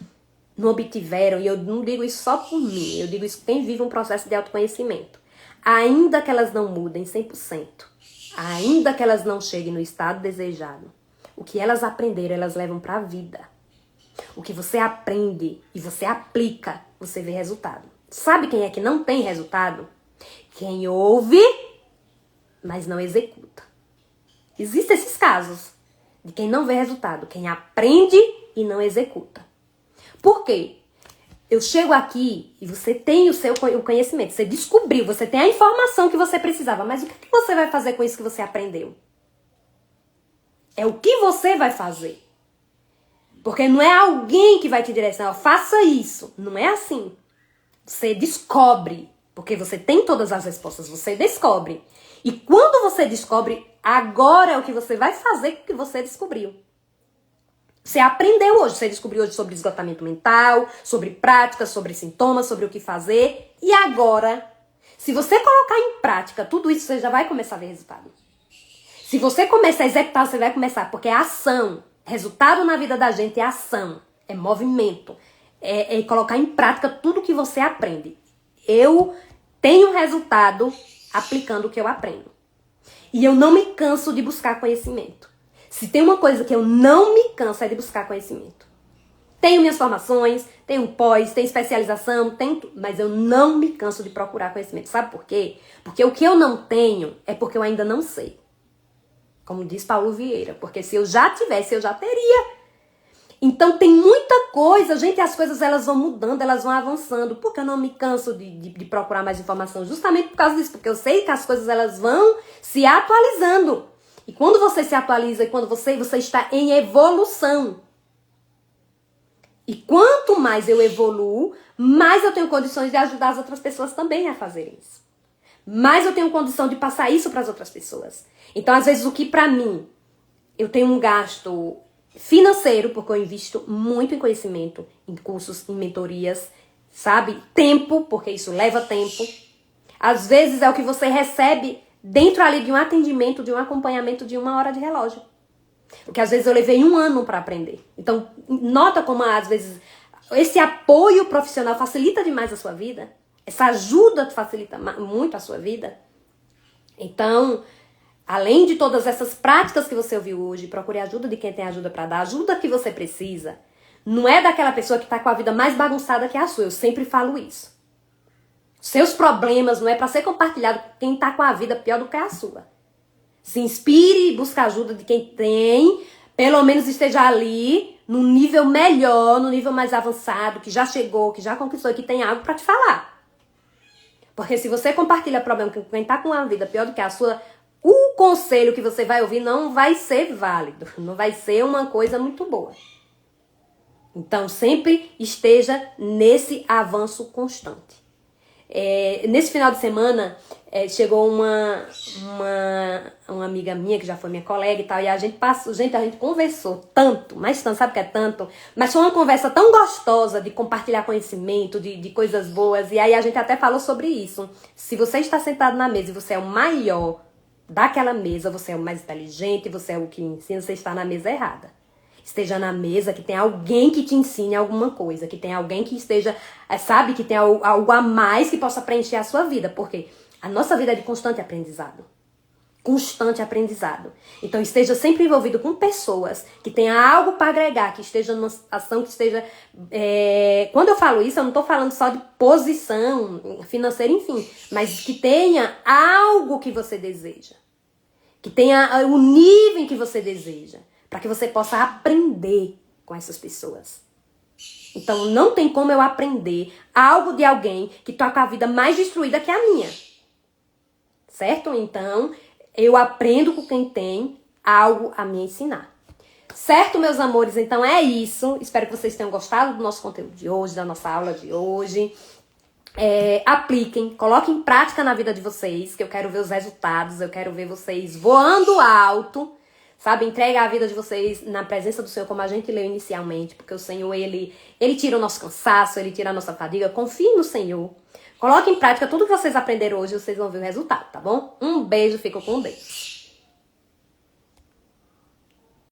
não obtiveram, e eu não digo isso só por mim, eu digo isso quem vive um processo de autoconhecimento. Ainda que elas não mudem 100%, ainda que elas não cheguem no estado desejado, o que elas aprenderam, elas levam para a vida. O que você aprende e você aplica, você vê resultado. Sabe quem é que não tem resultado? Quem ouve, mas não executa. Existem esses casos de quem não vê resultado, quem aprende e não executa. Por quê? Eu chego aqui e você tem o conhecimento, você descobriu, você tem a informação que você precisava, mas o que você vai fazer com isso que você aprendeu? É o que você vai fazer. Porque não é alguém que vai te direcionar, faça isso. Não é assim. Você descobre, porque você tem todas as respostas, você descobre. E quando você descobre, agora é o que você vai fazer com o que você descobriu. Você aprendeu hoje, você descobriu hoje sobre esgotamento mental, sobre práticas, sobre sintomas, sobre o que fazer. E agora, se você colocar em prática tudo isso, você já vai começar a ver resultado. Se você começar a executar, você vai começar, porque é ação. Resultado na vida da gente é ação, é movimento, é colocar em prática tudo que você aprende. Eu tenho resultado aplicando o que eu aprendo. E eu não me canso de buscar conhecimento. Se tem uma coisa que eu não me canso é de buscar conhecimento. Tenho minhas formações, tenho pós, tenho especialização, mas eu não me canso de procurar conhecimento. Sabe por quê? Porque o que eu não tenho é porque eu ainda não sei. Como diz Paulo Vieira, porque se eu já tivesse, eu já teria. Então tem muita coisa, gente, as coisas elas vão mudando, elas vão avançando. Porque eu não me canso de procurar mais informação? Justamente por causa disso, porque eu sei que as coisas elas vão se atualizando. E quando você se atualiza e quando você está em evolução. E quanto mais eu evoluo, mais eu tenho condições de ajudar as outras pessoas também a fazerem isso. Mais eu tenho condição de passar isso para as outras pessoas. Então, às vezes, o que para mim, eu tenho um gasto financeiro, porque eu invisto muito em conhecimento, em cursos, em mentorias, sabe? Tempo, porque isso leva tempo. Às vezes é o que você recebe dentro ali de um atendimento, de um acompanhamento de 1 hora de relógio. Porque às vezes eu levei 1 ano para aprender. Então, nota como às vezes esse apoio profissional facilita demais a sua vida. Essa ajuda facilita muito a sua vida. Então, além de todas essas práticas que você ouviu hoje, procure ajuda de quem tem ajuda para dar, ajuda que você precisa. Não é daquela pessoa que está com a vida mais bagunçada que a sua. Eu sempre falo isso. Seus problemas não é para ser compartilhado com quem está com a vida pior do que a sua. Se inspire e busque ajuda de quem tem, pelo menos esteja ali, num nível melhor, num nível mais avançado, que já chegou, que já conquistou e que tem algo para te falar. Porque se você compartilha problema com quem está com a vida pior do que a sua, o conselho que você vai ouvir não vai ser válido, não vai ser uma coisa muito boa. Então, sempre esteja nesse avanço constante. Nesse final de semana, chegou uma amiga minha, que já foi minha colega e tal, e a gente conversou tanto, mas tanto, sabe o que é tanto? Mas foi uma conversa tão gostosa de compartilhar conhecimento, de coisas boas, e aí a gente até falou sobre isso. Se você está sentado na mesa e você é o maior daquela mesa, você é o mais inteligente, você é o que ensina, você está na mesa errada. Esteja na mesa, que tem alguém que te ensine alguma coisa, que tem alguém que esteja, sabe, que tem algo a mais que possa preencher a sua vida, porque a nossa vida é de constante aprendizado. Constante aprendizado. Então esteja sempre envolvido com pessoas que tenham algo para agregar, que esteja numa ação, que esteja... Quando eu falo isso, eu não estou falando só de posição financeira, enfim, mas que tenha algo que você deseja. Que tenha o nível em que você deseja. Para que você possa aprender com essas pessoas. Então, não tem como eu aprender algo de alguém que está com a vida mais destruída que a minha. Certo? Então, eu aprendo com quem tem algo a me ensinar. Certo, meus amores? Então, é isso. Espero que vocês tenham gostado do nosso conteúdo de hoje, da nossa aula de hoje. Apliquem, coloquem em prática na vida de vocês, que eu quero ver os resultados, eu quero ver vocês voando alto. Sabe, entrega a vida de vocês na presença do Senhor, como a gente leu inicialmente, porque o Senhor, Ele tira o nosso cansaço, Ele tira a nossa fadiga. Confie no Senhor. Coloque em prática tudo que vocês aprenderam hoje e vocês vão ver o resultado, tá bom? Um beijo, fico com Deus.